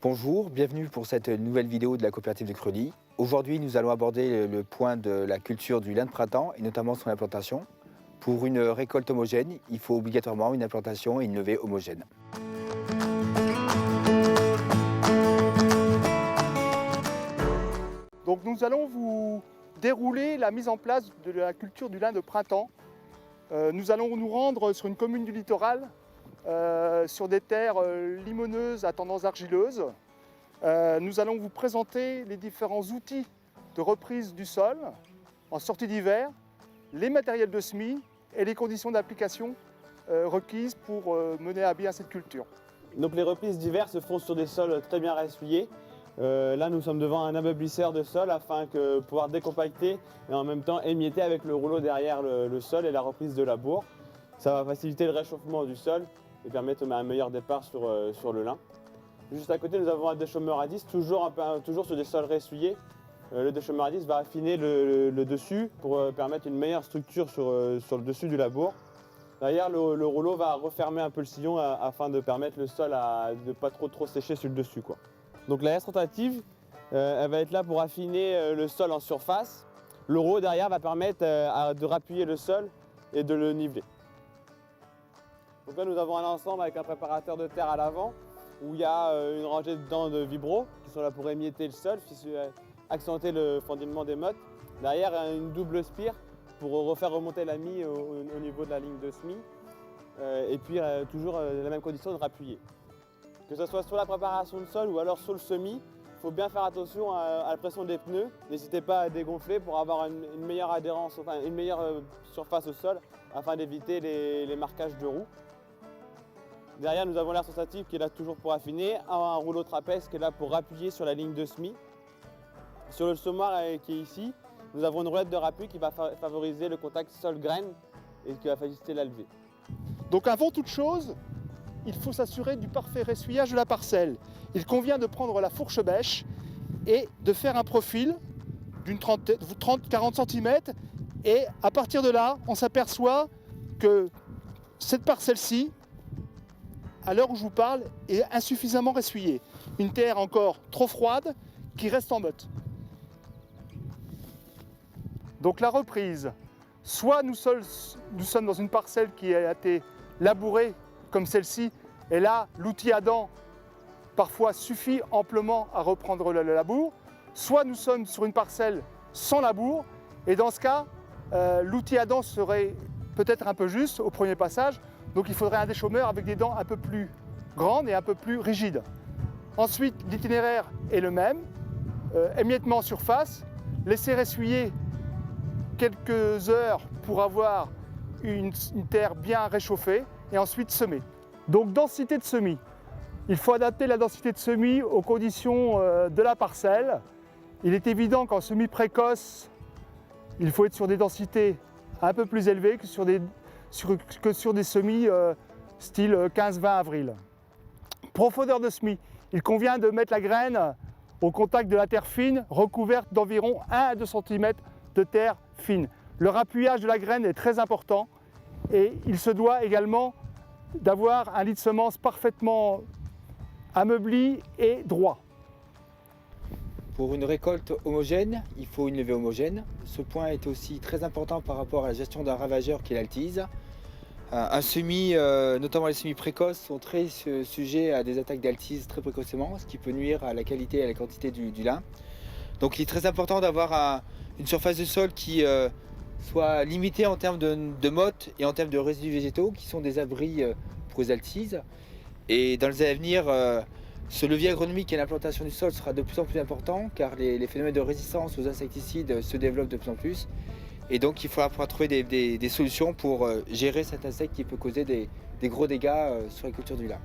Bonjour, bienvenue pour cette nouvelle vidéo de la coopérative de Creully. Aujourd'hui, nous allons aborder le point de la culture du lin de printemps et notamment son implantation. Pour une récolte homogène, il faut obligatoirement une implantation et une levée homogène. Donc nous allons vous dérouler la mise en place de la culture du lin de printemps. Nous allons nous rendre sur une commune du littoral, sur des terres limoneuses à tendance argileuse. Nous allons vous présenter les différents outils de reprise du sol en sortie d'hiver, les matériels de semis et les conditions d'application requises pour mener à bien cette culture. Donc les reprises d'hiver se font sur des sols très bien ressuyés. Là nous sommes devant un ameublisseur de sol afin de pouvoir décompacter et en même temps émietter avec le rouleau derrière le sol et la reprise de labour. Ça va faciliter le réchauffement du sol et permettre un meilleur départ sur le lin. Juste à côté nous avons un déchaumeur à disque, toujours sur des sols ressuyés. Le déchaumeur à disque va affiner le dessus pour permettre une meilleure structure sur le dessus du labour. Derrière le rouleau va refermer un peu le sillon afin de permettre le sol de ne pas trop sécher sur le dessus, quoi. Donc la S rotative, elle va être là pour affiner le sol en surface. Le rouleau derrière va permettre de rappuyer le sol et de le niveler. Donc là nous avons un ensemble avec un préparateur de terre à l'avant où il y a une rangée de dents de vibro qui sont là pour émietter le sol, accentuer le fendillement des mottes. Derrière une double spire pour refaire remonter la mie au niveau de la ligne de semis. Et puis toujours la même condition de rappuyer. Que ce soit sur la préparation de sol ou alors sur le semis, il faut bien faire attention à la pression des pneus. N'hésitez pas à dégonfler pour avoir une meilleure adhérence, enfin une meilleure surface au sol afin d'éviter les marquages de roues. Derrière, nous avons l'air sensitive qui est là toujours pour affiner, un rouleau trapèze qui est là pour appuyer sur la ligne de semis. Sur le semoir qui est ici, nous avons une roulette de rappui qui va favoriser le contact sol-graine et qui va faciliter la levée. Donc avant toute chose, il faut s'assurer du parfait ressuyage de la parcelle. Il convient de prendre la fourche bêche et de faire un profil d'une 30-40 cm et à partir de là, on s'aperçoit que cette parcelle-ci, à l'heure où je vous parle, est insuffisamment ressuyée. Une terre encore trop froide qui reste en motte. Donc la reprise, soit nous sommes dans une parcelle qui a été labourée comme celle-ci, et là l'outil à dents parfois suffit amplement à reprendre le labour, soit nous sommes sur une parcelle sans labour, et dans ce cas, l'outil à dents serait peut-être un peu juste au premier passage, donc il faudrait un déchaumeur avec des dents un peu plus grandes et un peu plus rigides. Ensuite, l'itinéraire est le même, émiettement sur face, laisser essuyer quelques heures pour avoir une terre bien réchauffée et ensuite semer. Donc densité de semis. Il faut adapter la densité de semis aux conditions de la parcelle. Il est évident qu'en semis précoce, il faut être sur des densités un peu plus élevées que sur des semis style 15-20 avril. Profondeur de semis. Il convient de mettre la graine au contact de la terre fine, recouverte d'environ 1 à 2 cm de terre fine. Le rappuyage de la graine est très important et il se doit également d'avoir un lit de semence parfaitement ameubli et droit. Pour une récolte homogène, il faut une levée homogène. Ce point est aussi très important par rapport à la gestion d'un ravageur qui est l'altise. Un semis, notamment les semis précoces, sont très sujets à des attaques d'altise très précocement, ce qui peut nuire à la qualité et à la quantité du lin. Donc il est très important d'avoir une surface de sol qui soit limitée en termes de mottes et en termes de résidus végétaux, qui sont des abris pour les altises. Et dans les années à venir, ce levier agronomique et l'implantation du sol sera de plus en plus important, car les phénomènes de résistance aux insecticides se développent de plus en plus. Et donc il faudra pouvoir trouver des solutions pour gérer cet insecte qui peut causer des gros dégâts sur la culture du lin.